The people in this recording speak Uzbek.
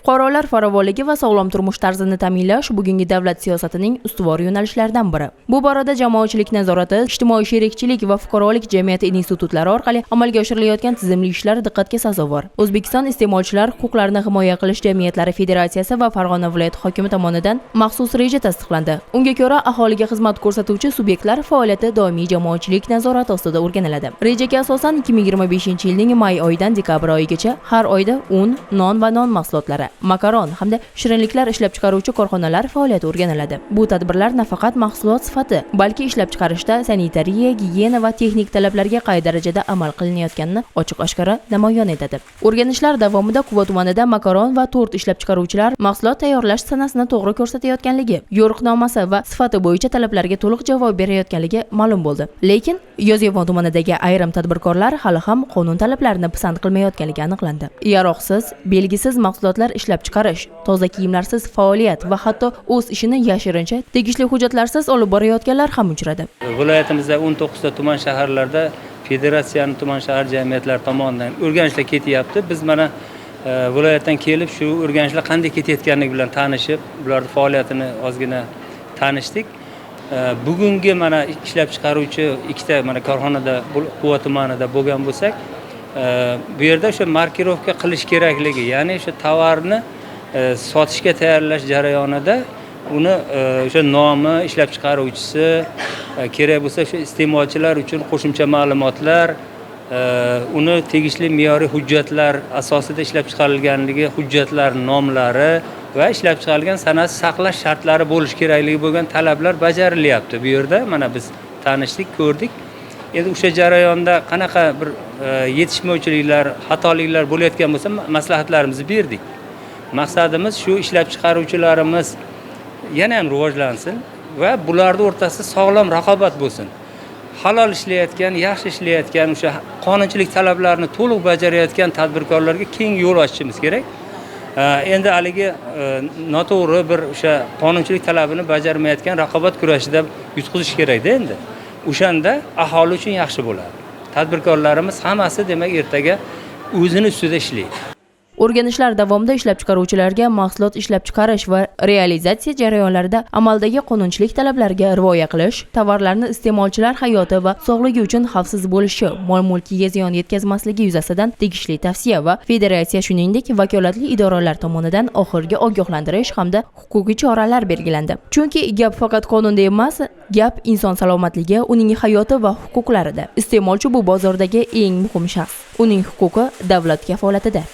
Fuqarolar farovonligi va sog'lom turmush tarzini ta'minlash bugungi davlat siyosatining ustuvor yo'nalishlaridan biri. Bu borada jamoatchilik nazorati, ijtimoiy sherikchilik va fuqarolik jamiyati institutlari orqali amalga oshirilayotgan tizimli ishlar diqqatga sazovor. O'zbekiston iste'molchilar huquqlarini himoya qilish jamiyatlari federatsiyasi va Farg'ona viloyati hokimi tomonidan maxsus reja tasdiqlandi. Unga ko'ra, aholiga xizmat ko'rsatuvchi subyektlar faoliyati doimiy jamoatchilik nazorati ostida o'rganiladi. Rejaga asosan 2025-yilning may oyidan dekabr oyigacha har oyda un, non va non mahsulotlari, makaron hamda shirinliklar ishlab chiqaruvchi korxonalar faoliyati o'rganiladi. Bu tadbirlar nafaqat mahsulot sifati, balki ishlab chiqarishda sanitariya, gigiyena va texnik talablarga qay darajada amal qilinayotganini ochiq-oshkora namoyon etadi. O'rganishlar davomida Quva tumanida makaron va tort ishlab chiqaruvchilar mahsulot tayyorlash sanasini to'g'ri ko'rsatayotganligi, yo'riqnomasi va sifati bo'yicha talablarga to'liq javob berayotganligi ma'lum bo'ldi. Lekin Yozyovon tumanidagi ayrim tadbirkorlar hali ham qonun talablarini pisand qilmayotganligi aniqlandi. Yaroqsiz, belgisiz mahsulotlar ishlab chiqarish, toza kiyimlarsiz faoliyat va hatto o'z ishini yashirincha tegishli hujjatlarsiz olib borayotganlar ham uchradi. Viloyatimizda 19 ta tuman shaharlarda federatsiyaning tuman shahar jamiyatlari tomonidan o'rganishlar ketyapti. Biz mana viloyatdan kelib shu o'rganishlar qanday ketayotganligi bilan tanishib, ularning faoliyatini ozgina tanishdik. Bugungi mana ishlab chiqaruvchi ikkita mana korxonada Quva tumanida bo'lgan bo'lsak, bu yerda o'sha markirovka qilish kerakligi, ya'ni o'sha tovarni sotishga tayyorlash jarayonida uni o'sha nomi, ishlab chiqaruvchisi, kerak bo'lsa o'sha iste'molchilar uchun qo'shimcha ma'lumotlar, uni tegishli me'yoriy hujjatlar asosida ishlab chiqarilganligi, hujjatlar nomlari va ishlab chiqarilgan sanasi saqlash shartlari bo'lishi kerakligi bo'lgan talablar bajarilyapti. Bu yerda mana biz tanishdik, ko'rdik. Endi o'sha jarayonda qanaqa bir yetishmovchiliklar, xatoliklar bo'layotgan bo'lsa, maslahatlarimizni berdik. Maqsadimiz shu ishlab chiqaruvchilarimiz yana ham rivojlansin va bularning o'rtasida sog'lom raqobat bo'lsin. Halol ishlayotgan, yaxshi ishlayotgan, o'sha qonunchilik talablarini to'liq bajarayotgan tadbirkorlarga keng yo'l ochishimiz kerak. Endi haligi noto'g'ri bir o'sha qonunchilik talabini bajarmayotgan raqobat kurashida yutqizish kerak-da endi. O'shanda aholi uchun yaxshi bo'ladi. Tadbirkorlarimiz hammasi demak ertaga o'zini ustida ishlaydi. O'rganishlar davomida ishlab chiqaruvchilarga mahsulot ishlab chiqarish va realizatsiya jarayonlarida amaldagi qonunchilik talablariga rioya qilish, tovarlarni iste'molchilar hayoti va sog'ligi uchun xavfsiz bo'lishi, mol-mulkiga ziyon yetkazmasligi yuzasidan tegishli tavsiya va federatsiya shuningdek vakolatli idoralar tomonidan oxirgi ogohlantirish hamda huquqiy choralar belgilandi. Chunki gap faqat qonunda emas, gap inson salomatligi, uning hayoti va huquqlarida. Iste'molchi bu bozordagi eng muhim shaxs. Uning huquqi davlat kafolatida.